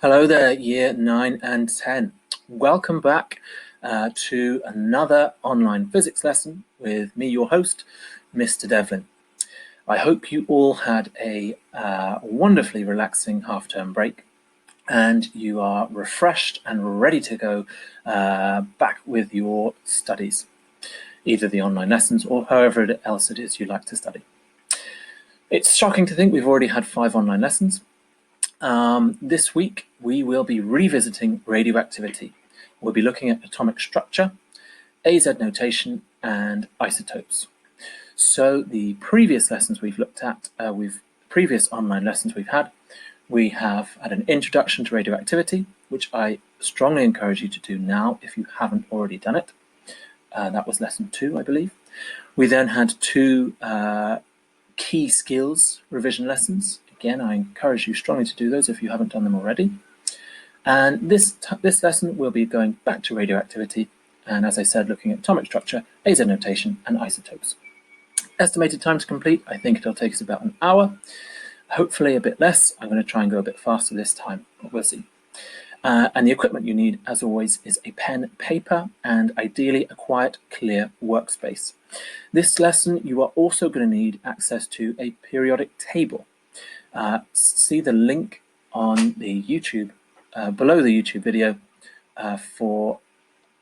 Hello there, Year 9 and 10. Welcome back to another online physics lesson with me, your host, Mr. Devlin. I hope you all had a wonderfully relaxing half-term break and you are refreshed and ready to go back with your studies, either the online lessons or however else it is you like to study. It's shocking to think we've already had 5 online lessons. This week we will be revisiting radioactivity. We'll be looking at atomic structure, AZ notation, and isotopes. So the previous lessons we've looked at, previous online lessons we have had an introduction to radioactivity, which I strongly encourage you to do now if you haven't already done it. That was lesson 2, I believe. We then had 2 key skills revision lessons. Again, I encourage you strongly to do those if you haven't done them already. And this lesson will be going back to radioactivity, and as I said, looking at atomic structure, AZ notation, and isotopes. Estimated time to complete, I think it'll take us about an hour, hopefully a bit less. I'm going to try and go a bit faster this time, but we'll see. And the equipment you need, as always, is a pen, paper, and ideally a quiet, clear workspace. This lesson, you are also going to need access to a periodic table. See the link on the YouTube, below the YouTube video for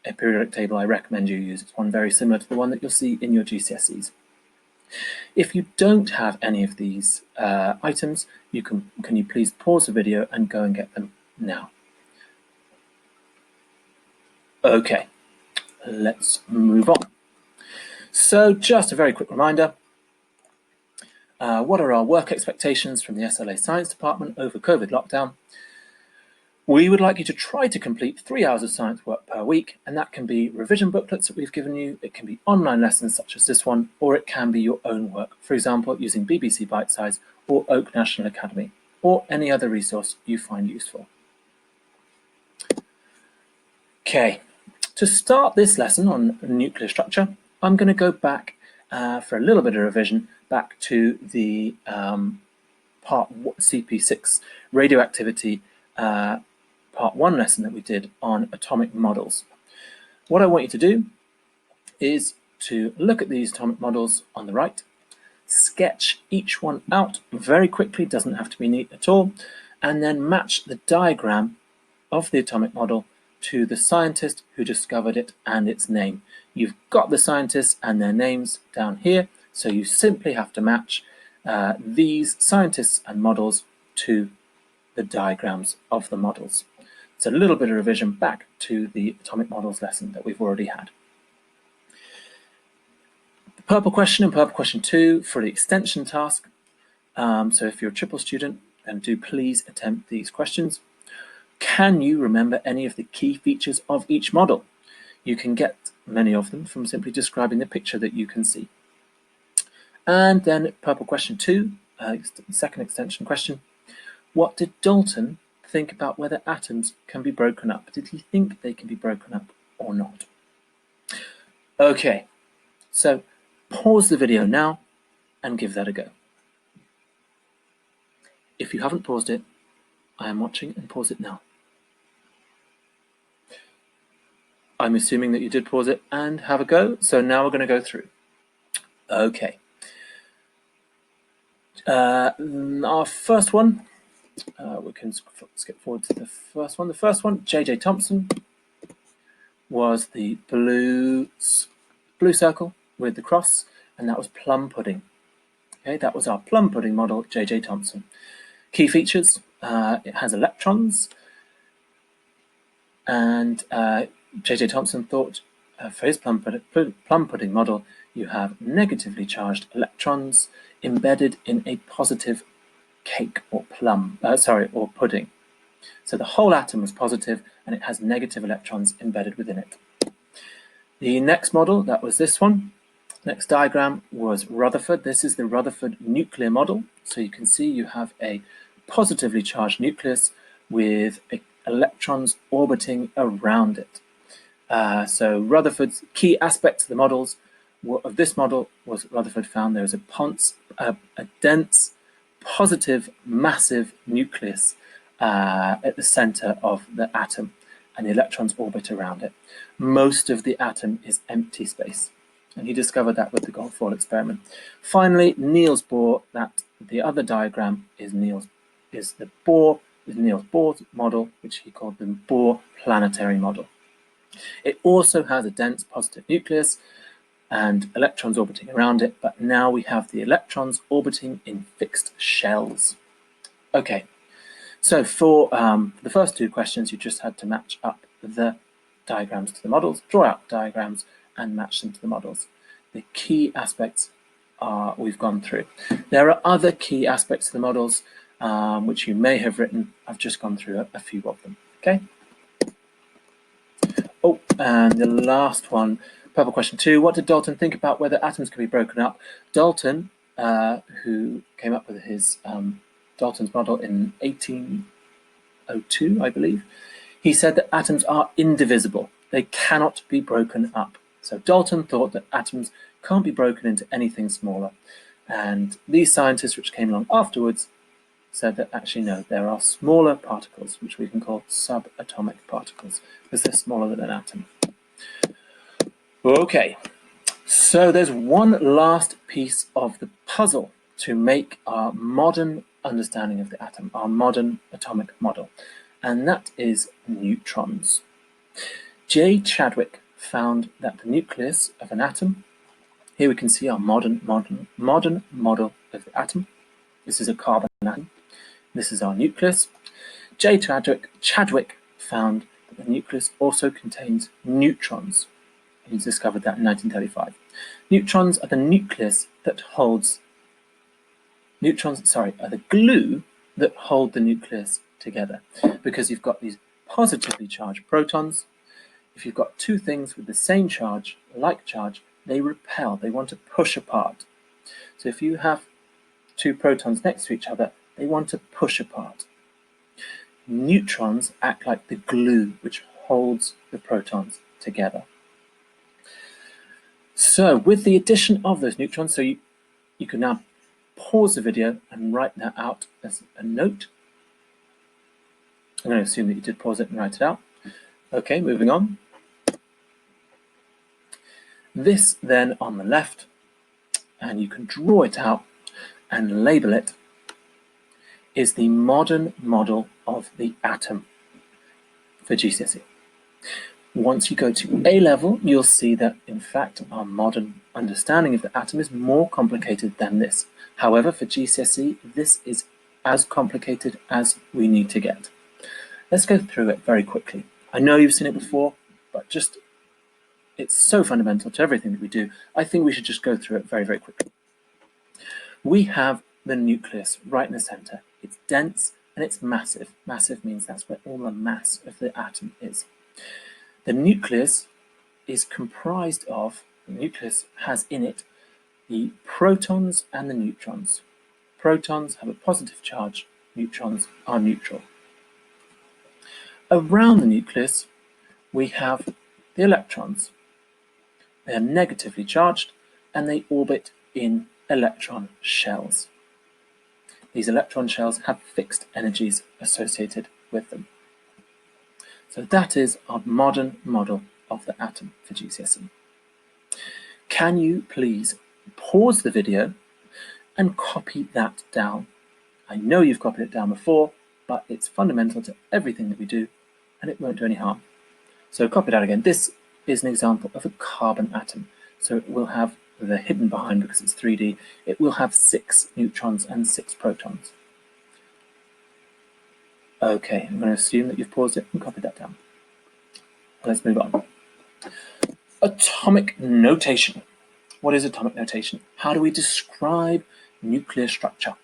a periodic table I recommend you use. It's one very similar to the one that you'll see in your GCSEs. If you don't have any of these items, can you please pause the video and go and get them now? Okay, let's move on. So just a very quick reminder. What are our work expectations from the SLA Science Department over COVID lockdown? We would like you to try to complete 3 hours of science work per week, and that can be revision booklets that we've given you, it can be online lessons such as this one, or it can be your own work, for example, using BBC Bitesize or Oak National Academy, or any other resource you find useful. Okay, to start this lesson on nuclear structure, I'm going to go back for a little bit of revision back to the part CP6 radioactivity part 1 lesson that we did on atomic models. What I want you to do is to look at these atomic models on the right, sketch each one out very quickly, doesn't have to be neat at all, and then match the diagram of the atomic model to the scientist who discovered it and its name. You've got the scientists and their names down here, so you simply have to match these scientists and models to the diagrams of the models. It's a little bit of revision back to the atomic models lesson that we've already had. The purple question and purple question 2 for the extension task. So if you're a triple student, then do please attempt these questions. Can you remember any of the key features of each model? You can get many of them from simply describing the picture that you can see. And then purple question 2, second extension question. What did Dalton think about whether atoms can be broken up? Did he think they can be broken up or not? Okay, so pause the video now and give that a go. If you haven't paused it, I am watching, and pause it now. I'm assuming that you did pause it and have a go, so now we're going to go through. Okay. Our first one, we can skip forward to the first one. The first one, J.J. Thomson, was the blue circle with the cross, and that was plum pudding. Okay, that was our plum pudding model, J.J. Thomson. Key features, it has electrons, and J.J. Thomson thought for his plum pudding model, you have negatively charged electrons embedded in a positive cake or or pudding. So the whole atom was positive and it has negative electrons embedded within it. The next model, that was this one. Next diagram was Rutherford. This is the Rutherford nuclear model. So you can see you have a positively charged nucleus with electrons orbiting around it. So Rutherford's key aspects of the models of this model was Rutherford found there is a dense, positive, massive nucleus at the center of the atom, and the electrons orbit around it. Most of the atom is empty space, and he discovered that with the Goldfall experiment. Finally, Niels Bohr, that the other diagram is Niels Bohr's model, which he called the Bohr planetary model. It also has a dense positive nucleus and electrons orbiting around it, but now we have the electrons orbiting in fixed shells. Okay, so for the first two questions, you just had to match up the diagrams to the models, draw out diagrams, and match them to the models. The key aspects we've gone through. There are other key aspects to the models which you may have written. I've just gone through a few of them. Okay. Oh, and the last one, purple question 2. What did Dalton think about whether atoms could be broken up? Dalton, who came up with his Dalton's model in 1802, I believe, he said that atoms are indivisible. They cannot be broken up. So Dalton thought that atoms can't be broken into anything smaller. And these scientists, which came along afterwards, said that actually no, there are smaller particles, which we can call subatomic particles, because they're smaller than an atom. Okay, so there's one last piece of the puzzle to make our modern understanding of the atom, our modern atomic model, and that is neutrons. J. Chadwick found that the nucleus of an atom, here we can see our modern model of the atom. This is a carbon atom. This is our nucleus. J. Chadwick found that the nucleus also contains neutrons. He discovered that in 1935. Neutrons are the nucleus that holds are the glue that hold the nucleus together, because you've got these positively charged protons. If you've got two things with the same charge, like charge, they repel, they want to push apart. So if you have two protons next to each other, they want to push apart. Neutrons act like the glue which holds the protons together. So with the addition of those neutrons, so you can now pause the video and write that out as a note. I'm going to assume that you did pause it and write it out. Okay, moving on. This then on the left, and you can draw it out and label it, is the modern model of the atom for GCSE. Once you go to A level, you'll see that, in fact, our modern understanding of the atom is more complicated than this. However, for GCSE, this is as complicated as we need to get. Let's go through it very quickly. I know you've seen it before, but just it's so fundamental to everything that we do. I think we should just go through it very, very quickly. We have the nucleus right in the center. It's dense and it's massive. Massive means that's where all the mass of the atom is. The nucleus is comprised of, the nucleus has in it the protons and the neutrons. Protons have a positive charge, neutrons are neutral. Around the nucleus, we have the electrons. They are negatively charged and they orbit in electron shells. These electron shells have fixed energies associated with them. So that is our modern model of the atom for GCSE. Can you please pause the video and copy that down? I know you've copied it down before, but it's fundamental to everything that we do and it won't do any harm. So copy that again. This is an example of a carbon atom. So it will have the hidden behind, because it's 3D, it will have 6 neutrons and 6 protons. Okay, I'm going to assume that you've paused it and copied that down. Let's move on. Atomic notation. What is atomic notation? How do we describe nuclear structure?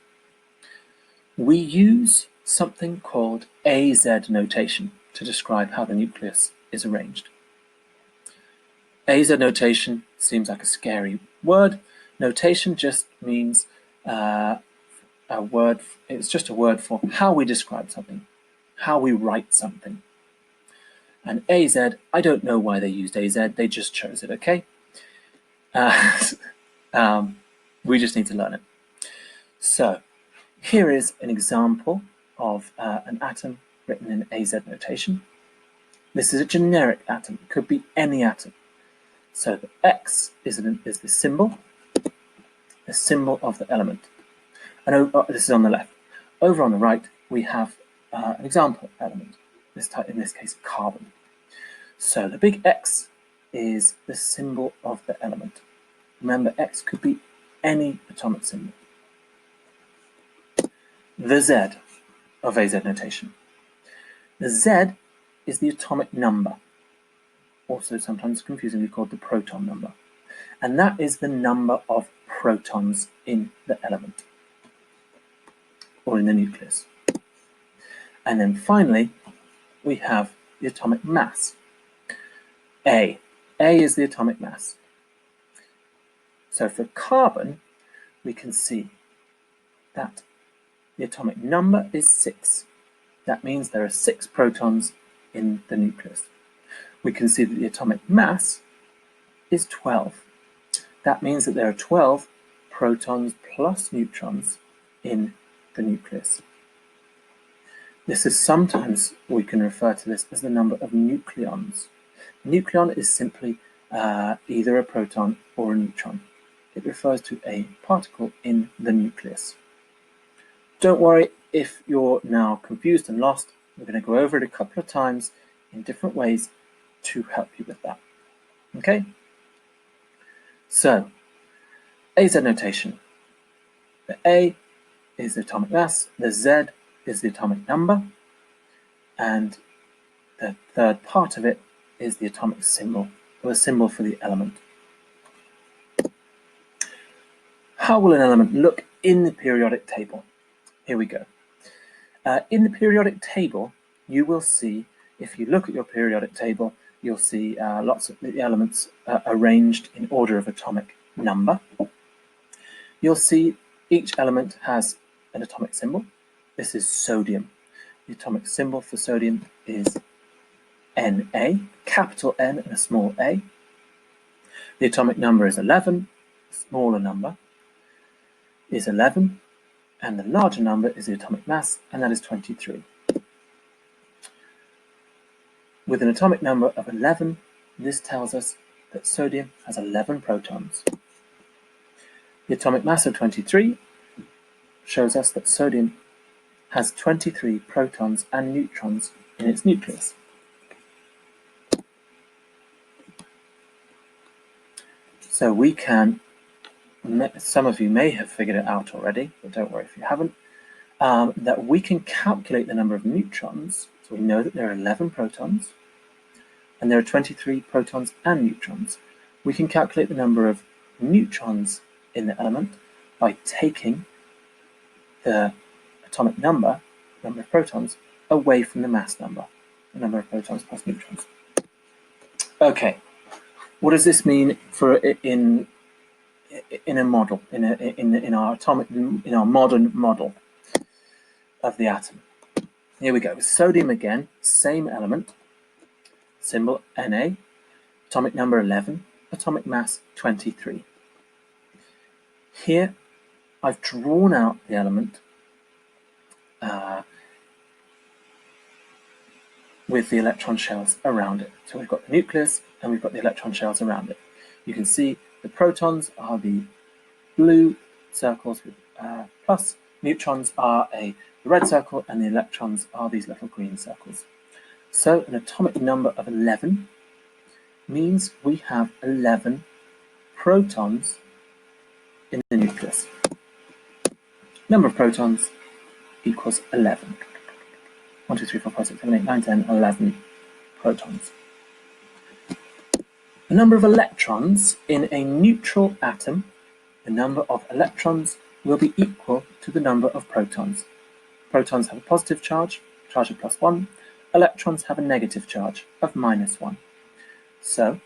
We use something called AZ notation to describe how the nucleus is arranged. AZ notation seems like a scary word. Notation just means it's just a word for how we describe something, how we write something. And AZ, I don't know why they used AZ, they just chose it, okay? We just need to learn it. So here is an example of an atom written in AZ notation. This is a generic atom. It could be any atom. So the X is the symbol of the element. And this is on the left. Over on the right, we have an example element, in this case, carbon. So the big X is the symbol of the element. Remember, X could be any atomic symbol. The Z of AZ notation. The Z is the atomic number, also sometimes confusingly called the proton number. And that is the number of protons in the element, or in the nucleus. And then finally, we have the atomic mass. A is the atomic mass. So for carbon, we can see that the atomic number is 6. That means there are 6 protons in the nucleus. We can see that the atomic mass is 12. That means that there are 12 protons plus neutrons in the nucleus. This is sometimes, we can refer to this as the number of nucleons. A nucleon is simply either a proton or a neutron. It refers to a particle in the nucleus. Don't worry if you're now confused and lost. We're going to go over it a couple of times in different ways to help you with that. Okay? So, AZ notation. The A is the atomic mass, the Z is the atomic number, and the third part of it is the atomic symbol, or the symbol for the element. How will an element look in the periodic table? Here we go. In the periodic table, you will see, if you look at your periodic table, you'll see lots of the elements arranged in order of atomic number. You'll see each element has an atomic symbol. This is sodium. The atomic symbol for sodium is Na, capital N and a small a. The atomic number is 11, a smaller number is 11, and the larger number is the atomic mass, and that is 23. With an atomic number of 11, this tells us that sodium has 11 protons. The atomic mass of 23 shows us that sodium has 23 protons and neutrons in its nucleus. So we can, some of you may have figured it out already, but don't worry if you haven't, that we can calculate the number of neutrons. So we know that there are 11 protons, and there are 23 protons and neutrons. We can calculate the number of neutrons in the element by taking the atomic number of protons, away from the mass number, the number of protons plus neutrons. Okay, what does this mean for in a model, in our modern model of the atom? Here we go. Sodium again, same element, symbol Na, atomic number 11, atomic mass 23. Here, I've drawn out the element with the electron shells around it. So we've got the nucleus and we've got the electron shells around it. You can see the protons are the blue circles with plus, neutrons are the red circle, and the electrons are these little green circles. So an atomic number of 11 means we have 11 protons in the nucleus. Number of protons equals 11. 1, 2, 3, 4, 5, 6, 7, 8, 9, 10, 11 protons. The number of electrons in a neutral atom, the number of electrons will be equal to the number of protons. Protons have a positive charge of +1. Electrons have a negative charge of -1. So,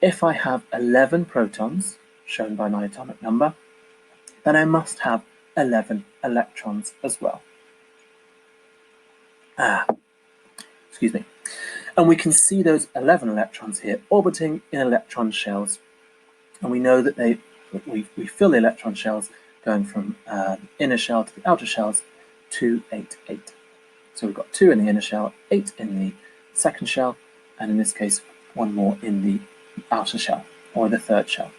if I have 11 protons, shown by my atomic number, then I must have 11 electrons as well. Excuse me. And we can see those 11 electrons here orbiting in electron shells. And we know that we fill the electron shells going from the inner shell to the outer shells 2, 8, 8. So we've got 2 in the inner shell, 8 in the second shell, and in this case, 1 more in the outer shell, or the third shell.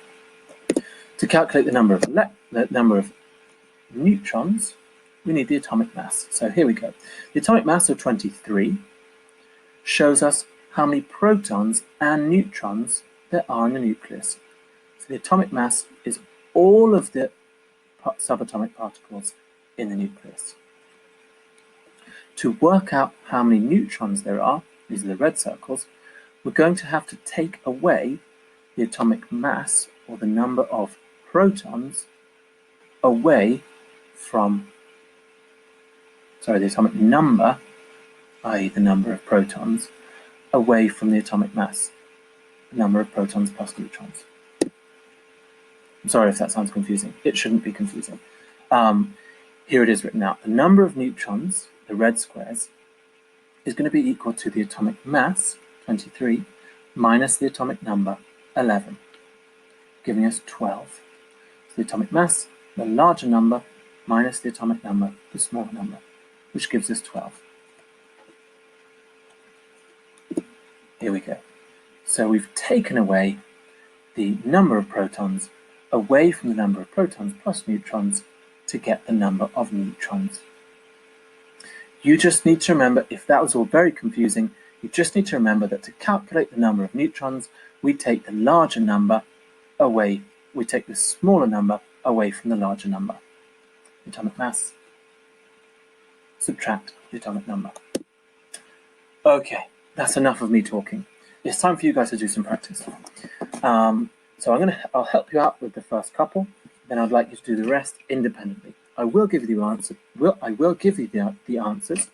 To calculate the number of neutrons, we need the atomic mass. So here we go. The atomic mass of 23 shows us how many protons and neutrons there are in the nucleus. So the atomic mass is all of the subatomic particles in the nucleus. To work out how many neutrons there are, these are the red circles, we're going to have to take away the atomic mass, or the number of protons, away from, the atomic number, i.e. the number of protons, away from the atomic mass, the number of protons plus neutrons. I'm sorry if that sounds confusing. It shouldn't be confusing. Here it is written out. The number of neutrons, the red squares, is going to be equal to the atomic mass, 23, minus the atomic number, 11, giving us 12. So the atomic mass, the larger number, minus the atomic number, the smaller number, which gives us 12. Here we go. So we've taken away the number of protons away from the number of protons plus neutrons to get the number of neutrons. You just need to remember, if that was all very confusing, you just need to remember that to calculate the number of neutrons, we take the larger number away, we take the smaller number away from the larger number. Atomic mass, subtract the atomic number. Okay, that's enough of me talking. It's time for you guys to do some practice. So I'll help you out with the first couple, then I'd like you to do the rest independently. I will give you the answer. I will give you the answers,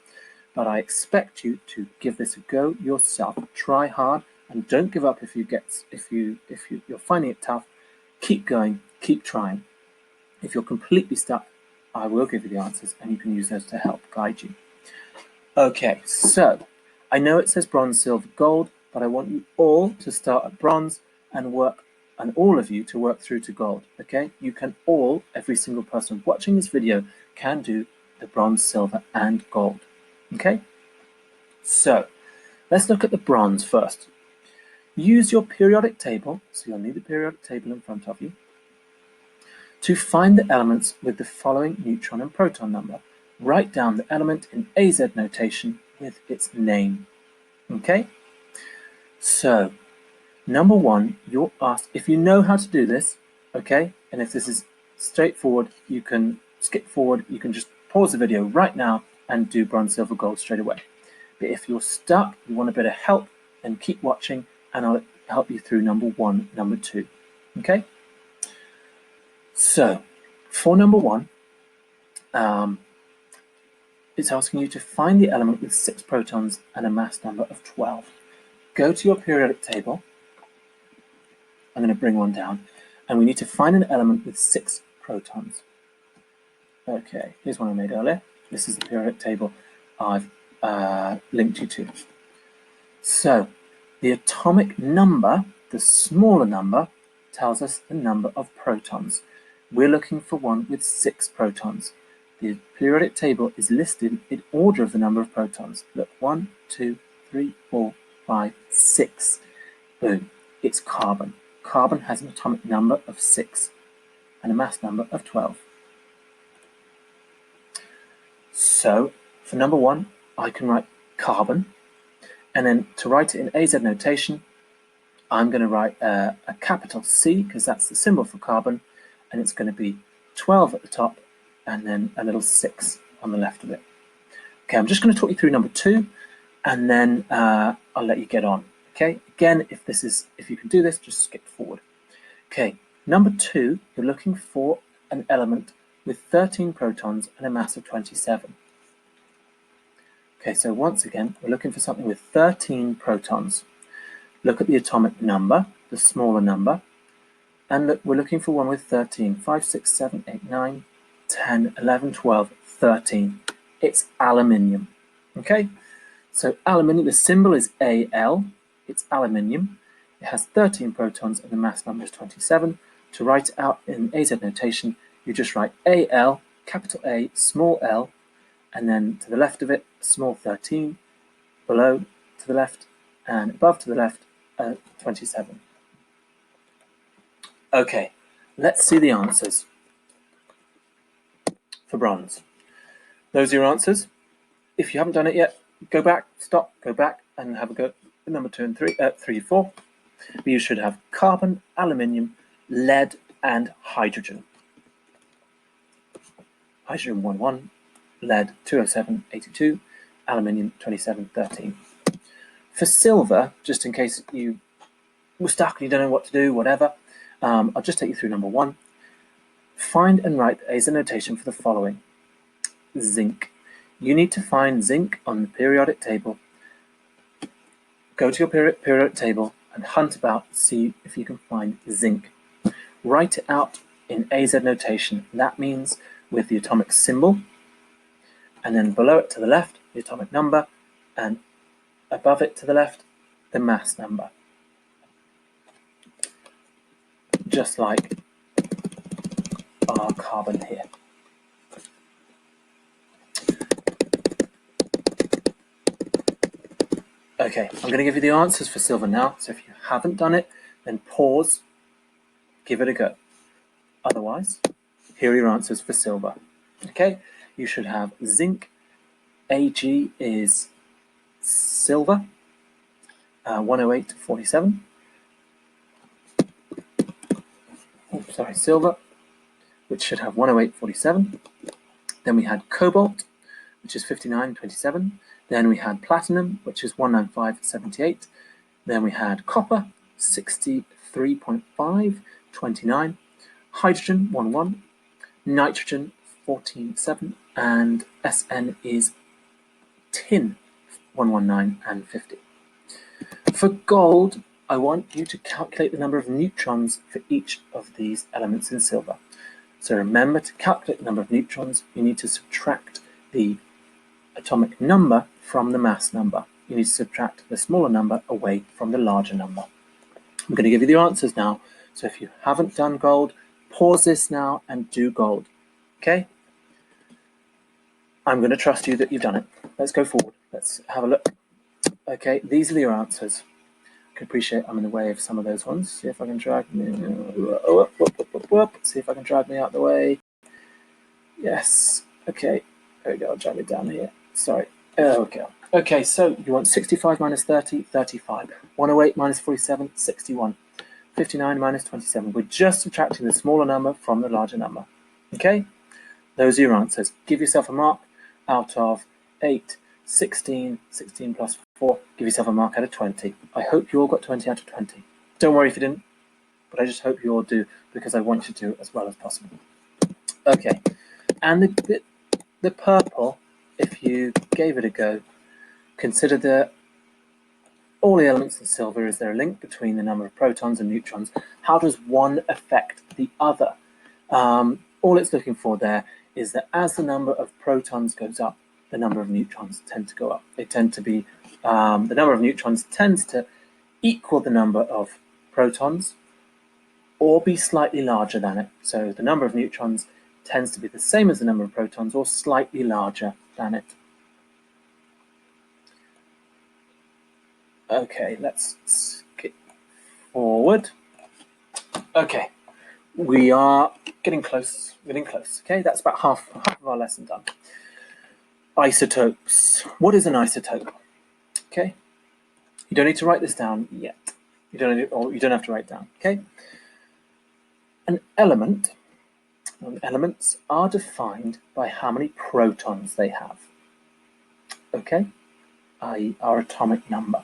but I expect you to give this a go yourself. Try hard and don't give up if you're finding it tough. Keep going, keep trying. If you're completely stuck, I will give you the answers and you can use those to help guide you. Okay, so I know it says bronze, silver, gold, but I want you all to start at bronze and all of you to work through to gold, okay? You can all, every single person watching this video, can do the bronze, silver, and gold, okay? So, let's look at the bronze first. Use your periodic table, so you'll need the periodic table in front of you, to find the elements with the following neutron and proton number. Write down the element in AZ notation with its name, okay? So, number 1, you're asked, if you know how to do this, okay, and if this is straightforward, you can skip forward, you can just pause the video right now and do bronze, silver, gold straight away. But if you're stuck, you want a bit of help, then keep watching and I'll help you through number 1, number 2, okay? So, for number 1, it's asking you to find the element with 6 protons and a mass number of 12. Go to your periodic table. I'm going to bring one down, and we need to find an element with 6 protons. Okay, here's one I made earlier. This is the periodic table I've linked you to. So, the atomic number, the smaller number, tells us the number of protons. We're looking for one with 6 protons. The periodic table is listed in order of the number of protons. Look, 1, 2, 3, 4, 5, 6. Boom, it's carbon. Carbon has an atomic number of 6 and a mass number of 12. So, for number 1, I can write carbon, and then to write it in AZ notation, I'm going to write a capital C, because that's the symbol for carbon, and it's going to be 12 at the top, and then a little 6 on the left of it. Okay, I'm just going to talk you through number 2, and then I'll let you get on. Okay, again, if you can do this, just skip forward. Okay, number 2, you're looking for an element with 13 protons and a mass of 27. Okay, so once again, we're looking for something with 13 protons. Look at the atomic number, the smaller number, and look, we're looking for one with 13. 5, 6, 7, 8, 9, 10, 11, 12, 13. It's aluminium. Okay, so aluminium, the symbol is Al. It's aluminium. It has 13 protons and the mass number is 27. To write it out in AZ notation, you just write Al, capital A, small l, and then to the left of it, a small 13, below to the left, and above to the left, 27. Okay, let's see the answers for bronze. Those are your answers. If you haven't done it yet, go back, stop, go back, and have a go at number 2 and 3, 4. But you should have carbon, aluminium, lead, and hydrogen. Hydrogen 11, lead 207, 82, aluminium 27, 13. For silver, just in case you were stuck and you don't know what to do, whatever, I'll just take you through number 1. Find and write the ASA notation for the following. Zinc. You need to find zinc on the periodic table. Go to your periodic table and hunt about, see if you can find zinc. Write it out in AZ notation. That means with the atomic symbol, and then below it to the left, the atomic number, and above it to the left, the mass number. Just like our carbon here. Okay, I'm going to give you the answers for silver now, so if you haven't done it, then pause, give it a go. Otherwise, here are your answers for silver. Okay, you should have zinc, Ag is silver, 108.47. Silver, which should have 108.47. Then we had cobalt, which is 59.27. Then we had platinum, which is 195.78. Then we had copper, 63.5, 29. Hydrogen, 11. Nitrogen, 14.7. And Sn is tin, 119 and 50. For gold, I want you to calculate the number of neutrons for each of these elements in silver. So remember, to calculate the number of neutrons, you need to subtract the atomic number from the mass number. You need to subtract the smaller number away from the larger number. I'm going to give you the answers now. So if you haven't done gold, pause this now and do gold. Okay? I'm going to trust you that you've done it. Let's go forward. Let's have a look. Okay, these are your answers. I can appreciate I'm in the way of some of those ones. See if I can drag me. See if I can drag me out of the way. Yes. Okay. There we go. I'll drag it down here. Sorry. Okay. Okay, so you want 65 minus 30, 35. 108 minus 47, 61. 59 minus 27. We're just subtracting the smaller number from the larger number. Okay? Those are your answers. Give yourself a mark out of 8, 16, 16 plus 4. Give yourself a mark out of 20. I hope you all got 20 out of 20. Don't worry if you didn't, but I just hope you all do, because I want you to do as well as possible. Okay, and the purple, if you gave it a go, consider all the elements in silver. Is there a link between the number of protons and neutrons? How does one affect the other? All it's looking for there is that as the number of protons goes up, the number of neutrons tend to go up. They tend to be, the number of neutrons tends to equal the number of protons or be slightly larger than it. So the number of neutrons tends to be the same as the number of protons or slightly larger than it. Okay, let's skip forward. Okay, we are getting close, Okay, that's about half of our lesson done. Isotopes. What is an isotope? Okay, you don't need to write this down yet. You don't have to write it down. Okay, elements are defined by how many protons they have. Okay, i.e. our atomic number.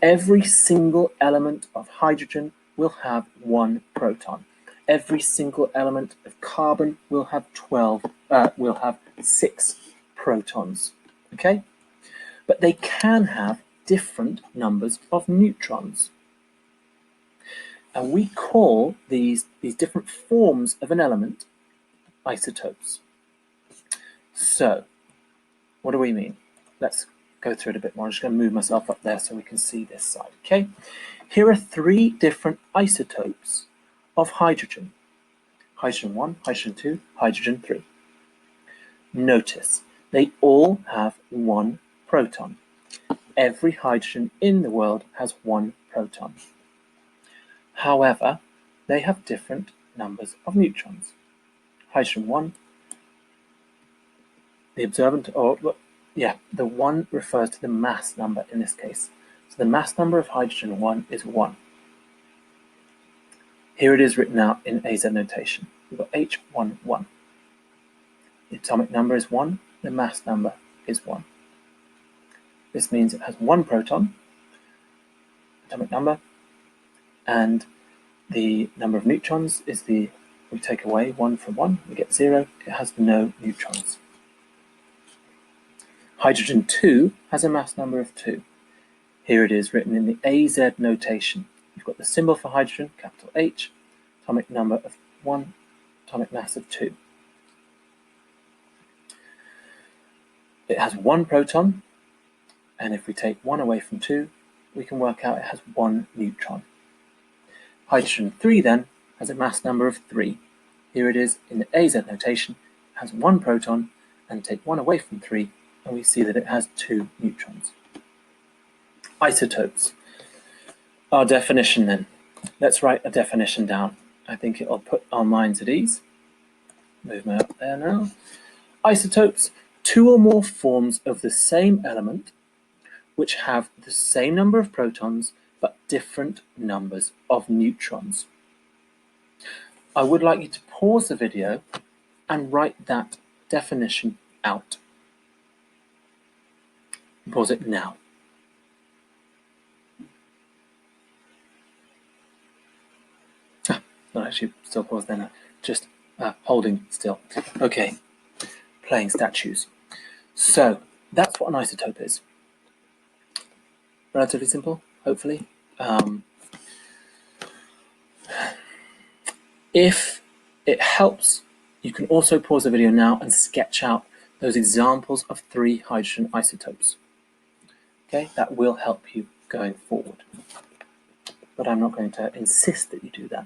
Every single element of hydrogen will have 1 proton. Every single element of carbon will have 6 protons. Okay? But they can have different numbers of neutrons. And we call these different forms of an element isotopes. So, what do we mean? Let's go through it a bit more. I'm just going to move myself up there so we can see this side. Okay, here are 3 different isotopes of hydrogen. Hydrogen 1, hydrogen 2, hydrogen 3. Notice They all have one proton. Every hydrogen in the world has one proton. However, they have different numbers of neutrons. Hydrogen 1, the observant, the 1 refers to the mass number in this case. So the mass number of hydrogen 1 is 1. Here it is written out in AZ notation. We've got H11. The atomic number is 1, the mass number is 1. This means it has one proton, atomic number, and the number of neutrons is we take away 1 from 1, we get 0, it has no neutrons. Hydrogen 2 has a mass number of 2. Here it is written in the AZ notation. You've got the symbol for hydrogen, capital H, atomic number of 1, atomic mass of 2. It has one proton, and if we take 1 away from 2, we can work out it has 1 neutron. Hydrogen 3 then has a mass number of 3. Here it is in the AZ notation. It has 1 proton, and take 1 away from 3, and we see that it has 2 neutrons. Isotopes. Our definition then. Let's write a definition down. I think it'll put our minds at ease. Move me up there now. Isotopes, 2 or more forms of the same element which have the same number of protons but different numbers of neutrons. I would like you to pause the video and write that definition out. Pause it now. Not actually still paused then, just holding still. Okay, playing statues. So that's what an isotope is. Relatively simple, hopefully. If it helps, you can also pause the video now and sketch out those examples of 3 hydrogen isotopes. Okay, that will help you going forward. But I'm not going to insist that you do that.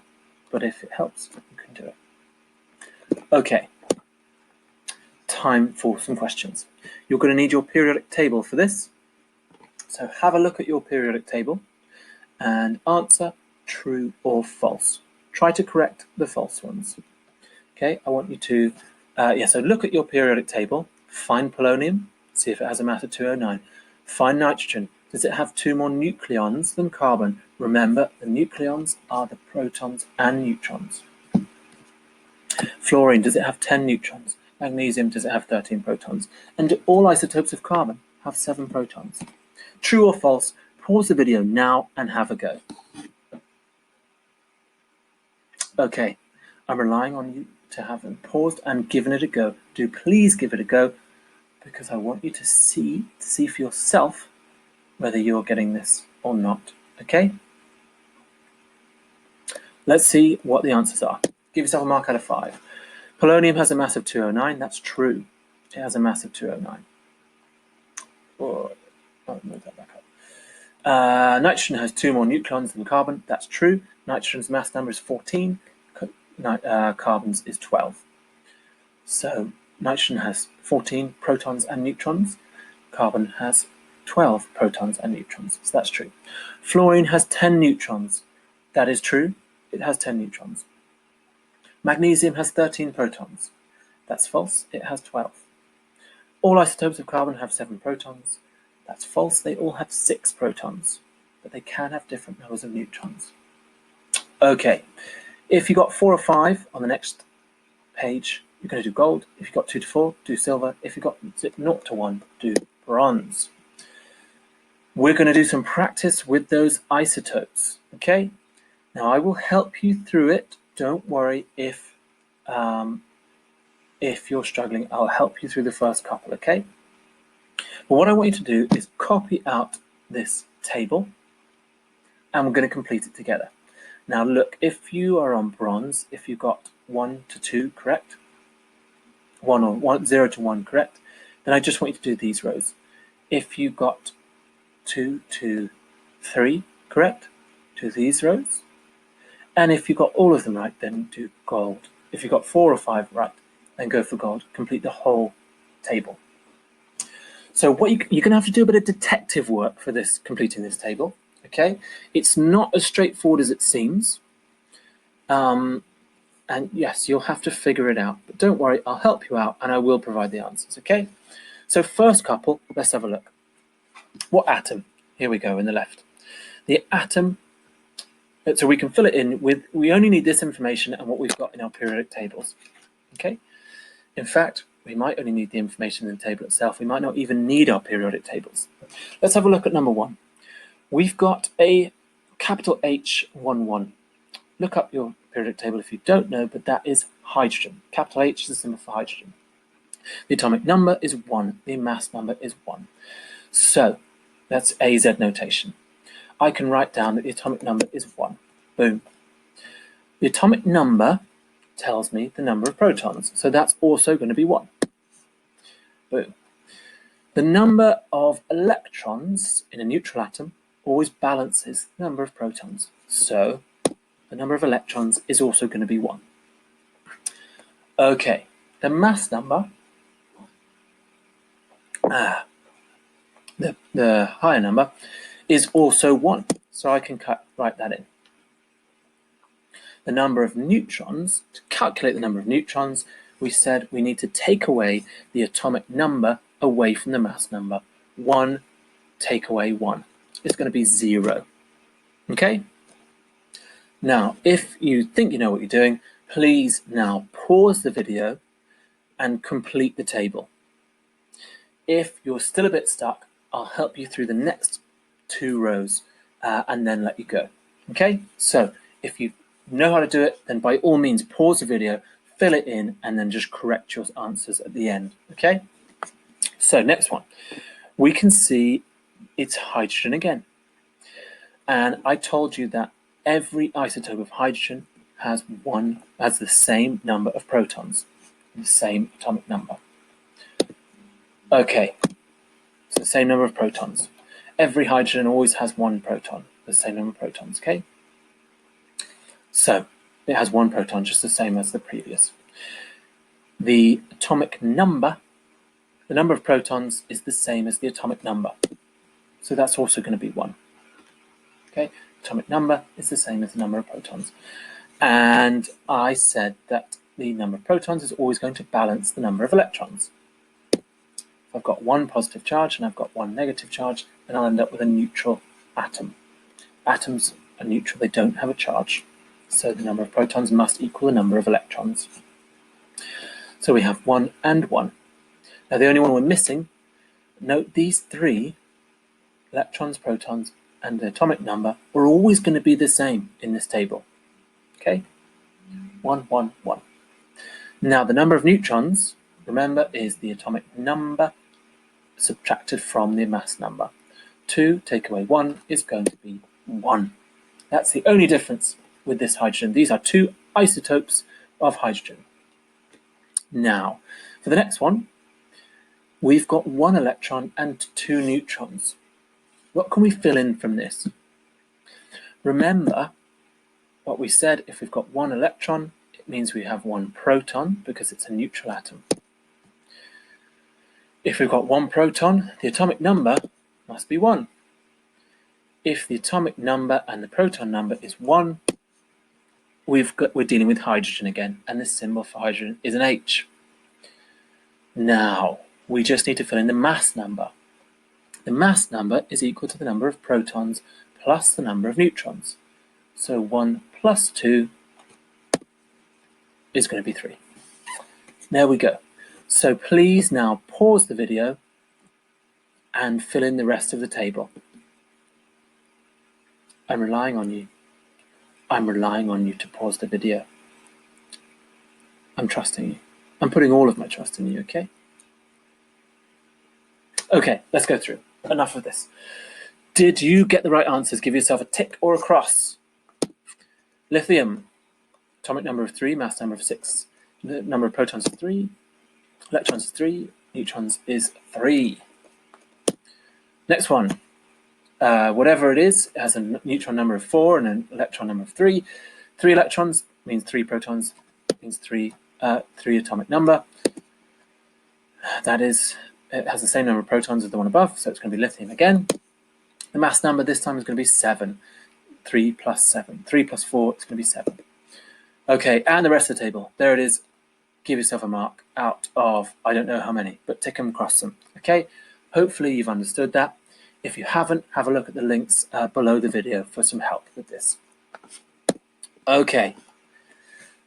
But if it helps, you can do it. Okay, time for some questions. You're going to need your periodic table for this. So have a look at your periodic table and answer true or false. Try to correct the false ones. Okay, I want you to, so look at your periodic table, find polonium, see if it has a mass of 209. Find nitrogen. Does it have 2 more nucleons than carbon? Remember, the nucleons are the protons and neutrons. Fluorine, does it have 10 neutrons? Magnesium, does it have 13 protons? And do all isotopes of carbon have 7 protons? True or false? Pause the video now and have a go. Okay, I'm relying on you to have them paused and given it a go. Do please give it a go, because I want you to see for yourself whether you're getting this or not. Okay? Let's see what the answers are. Give yourself a mark out of 5. Polonium has a mass of 209. That's true. It has a mass of 209. Move that back up. Nitrogen has 2 more nucleons than carbon. That's true. Nitrogen's mass number is 14. Carbon's is 12. So nitrogen has 14 protons and neutrons. Carbon has 12 protons and neutrons. So that's true. Fluorine has 10 neutrons. That is true. It has 10 neutrons. Magnesium has 13 protons. That's false. It has 12. All isotopes of carbon have 7 protons. That's false. They all have 6 protons, but they can have different numbers of neutrons. Okay, if you got 4 or 5 on the next page, you're going to do gold. If you got 2 to 4, do silver. If you got 0 to 1, do bronze. We're going to do some practice with those isotopes. Okay, now I will help you through it. Don't worry if you're struggling. I'll help you through the first couple. Okay. But what I want you to do is copy out this table, and we're going to complete it together. Now look, if you are on bronze, if you got 1 to 2 correct, 0 to 1 correct, then I just want you to do these rows. If you got 2 to 3 correct, do these rows. And if you got all of them right, then do gold. If you got 4 or 5 right, then go for gold. Complete the whole table. So what you're going to have to do a bit of detective work for this, completing this table. Okay, it's not as straightforward as it seems. And yes, you'll have to figure it out, but don't worry, I'll help you out and I will provide the answers, okay? So first couple, let's have a look. What atom? Here we go in the left. The atom, so we can fill it in with, we only need this information and what we've got in our periodic tables, okay? In fact, we might only need the information in the table itself. We might not even need our periodic tables. Let's have a look at number one. We've got a capital H11. Look up your periodic table if you don't know, but that is hydrogen. Capital H is the symbol for hydrogen. The atomic number is 1. The mass number is 1. So that's AZ notation. I can write down that the atomic number is 1. Boom. The atomic number tells me the number of protons, so that's also going to be 1. Boom. The number of electrons in a neutral atom always balances the number of protons, so the number of electrons is also going to be 1. Okay, the mass number, the higher number, is also 1, so I can write that in. The number of neutrons, to calculate the number of neutrons, we said we need to take away the atomic number away from the mass number. 1 take away 1. It's going to be 0. Okay? Now, if you think you know what you're doing, please now pause the video and complete the table. If you're still a bit stuck, I'll help you through the next 2 rows and then let you go. Okay, so if you know how to do it, then by all means pause the video, fill it in, and then just correct your answers at the end. Okay, so next one, we can see it's hydrogen again. And I told you that every isotope of hydrogen has the same number of protons, the same atomic number. Okay, so the same number of protons. Every hydrogen always has 1 proton, the same number of protons, okay? So it has 1 proton, just the same as the previous. The atomic number, the number of protons is the same as the atomic number. So that's also going to be 1. Okay, atomic number is the same as the number of protons. And I said that the number of protons is always going to balance the number of electrons. If I've got 1 positive charge and I've got 1 negative charge, then I'll end up with a neutral atom. Atoms are neutral, they don't have a charge. So the number of protons must equal the number of electrons. So we have 1 and 1. Now the only one we're missing, note these 3, electrons, protons, and the atomic number, are always going to be the same in this table. Okay? 1, 1, 1. Now the number of neutrons, remember, is the atomic number subtracted from the mass number. 2 take away 1 is going to be 1. That's the only difference with this hydrogen. These are 2 isotopes of hydrogen. Now, for the next one, we've got 1 electron and 2 neutrons. What can we fill in from this? Remember what we said, if we've got 1 electron, it means we have 1 proton because it's a neutral atom. If we've got 1 proton, the atomic number must be 1. If the atomic number and the proton number is 1, we're dealing with hydrogen again, and the symbol for hydrogen is an H. Now, we just need to fill in the mass number. The mass number is equal to the number of protons plus the number of neutrons. So 1 plus 2 is going to be 3. There we go. So please now pause the video and fill in the rest of the table. I'm relying on you. I'm relying on you to pause the video. I'm trusting you. I'm putting all of my trust in you, okay? Okay, let's go through. Enough of this. Did you get the right answers? Give yourself a tick or a cross. Lithium, atomic number of 3, mass number of 6. The number of protons is 3, electrons is 3, neutrons is 3. Next one. Whatever it is, it has a neutron number of 4 and an electron number of 3. 3 electrons means 3 protons, means 3 atomic number. That is it has the same number of protons as the one above, so it's going to be lithium again. The mass number this time is going to be 7. 3 plus 7. 3 plus 4, it's going to be 7. Okay, and the rest of the table. There it is. Give yourself a mark out of, I don't know how many, but tick them, cross them. Okay, hopefully you've understood that. If you haven't, have a look at the links below the video for some help with this. Okay,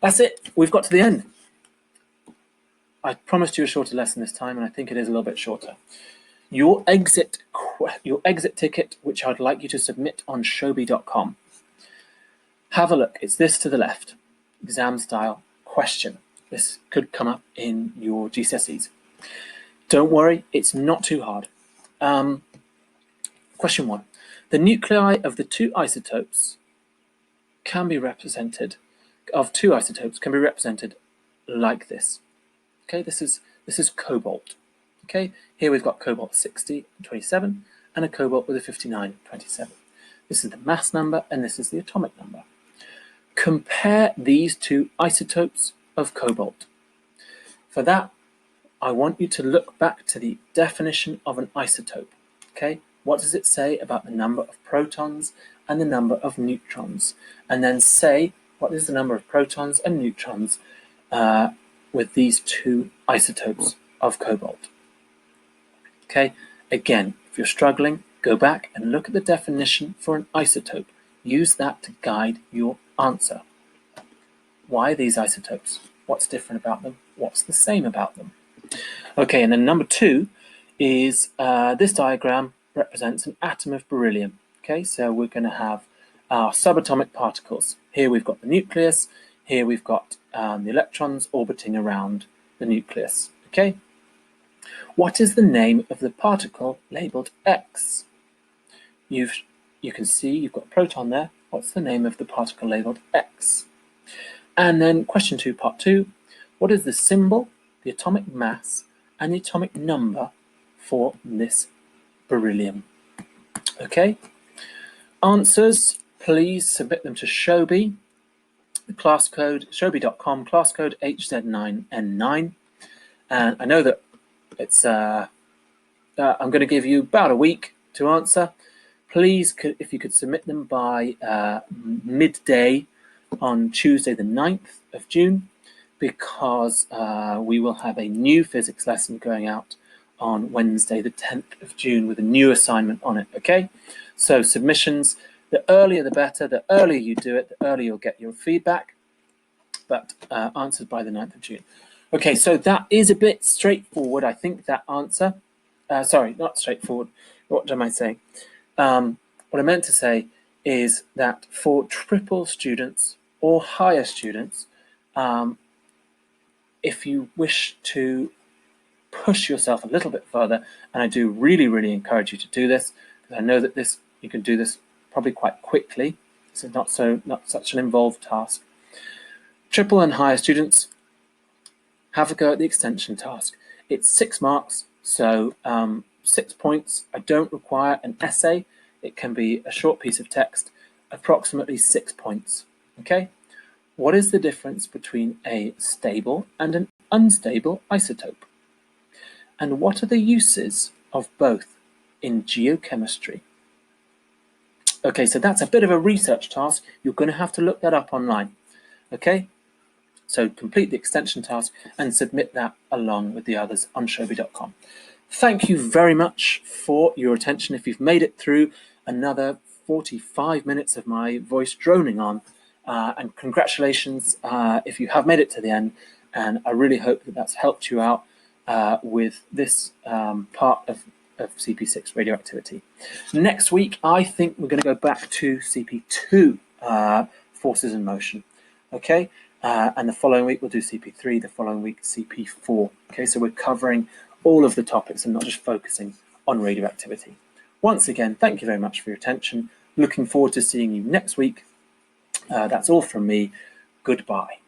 that's it. We've got to the end. I promised you a shorter lesson this time, and I think it is a little bit shorter. Your exit ticket, which I'd like you to submit on shobi.com. Have a look. It's this to the left. Exam style question. This could come up in your GCSEs. Don't worry, it's not too hard. Question 1. The nuclei of the two isotopes can be represented, like this. Okay, this is cobalt. Okay, here we've got cobalt 60 and 27 and a cobalt with a 59 and 27. This is the mass number and this is the atomic number. Compare these two isotopes of cobalt. For that, I want you to look back to the definition of an isotope. Okay, what does it say about the number of protons and the number of neutrons? And then say, what is the number of protons and neutrons with these two isotopes of cobalt? Okay, again, if you're struggling, go back and look at the definition for an isotope. Use that to guide your answer. Why are these isotopes? What's different about them? What's the same about them? Okay, and then number 2 is this diagram represents an atom of beryllium. Okay, so we're going to have our subatomic particles. Here we've got the nucleus. Here we've got the electrons orbiting around the nucleus. Okay, what is the name of the particle labeled X? You can see you've got a proton there. What's the name of the particle labeled X? And then question 2, part 2. What is the symbol, the atomic mass, and the atomic number for this beryllium? Okay. Answers, please submit them to Shobi. The class code, shobi.com, class code HZ9N9. And I know that it's I'm going to give you about a week to answer. Please, if you could submit them by midday on Tuesday the 9th of June, because we will have a new physics lesson going out on Wednesday the 10th of June with a new assignment on it, okay? So submissions, the earlier the better. The earlier you do it, the earlier you'll get your feedback, but answered by the 9th of June. Okay, so that is a bit straightforward, I think, that answer. Sorry, not straightforward. What am I saying? What I meant to say is that for triple students or higher students, if you wish to push yourself a little bit further, and I do really, really encourage you to do this, because I know that you can do this probably quite quickly. This is not such an involved task. Triple and higher students, have a go at the extension task. It's 6 marks, so 6 points. I don't require an essay. It can be a short piece of text, approximately 6 points. Okay? What is the difference between a stable and an unstable isotope? And what are the uses of both in geochemistry? Okay, so that's a bit of a research task. You're going to have to look that up online. Okay? So complete the extension task and submit that along with the others on shobi.com. Thank you very much for your attention. If you've made it through another 45 minutes of my voice droning on, and congratulations if you have made it to the end, and I really hope that that's helped you out with this part of CP6 radioactivity. Next week, I think we're going to go back to CP2, forces in motion. Okay, and the following week we'll do CP3, the following week CP4. Okay, so we're covering all of the topics and not just focusing on radioactivity. Once again, thank you very much for your attention. Looking forward to seeing you next week. That's all from me. Goodbye.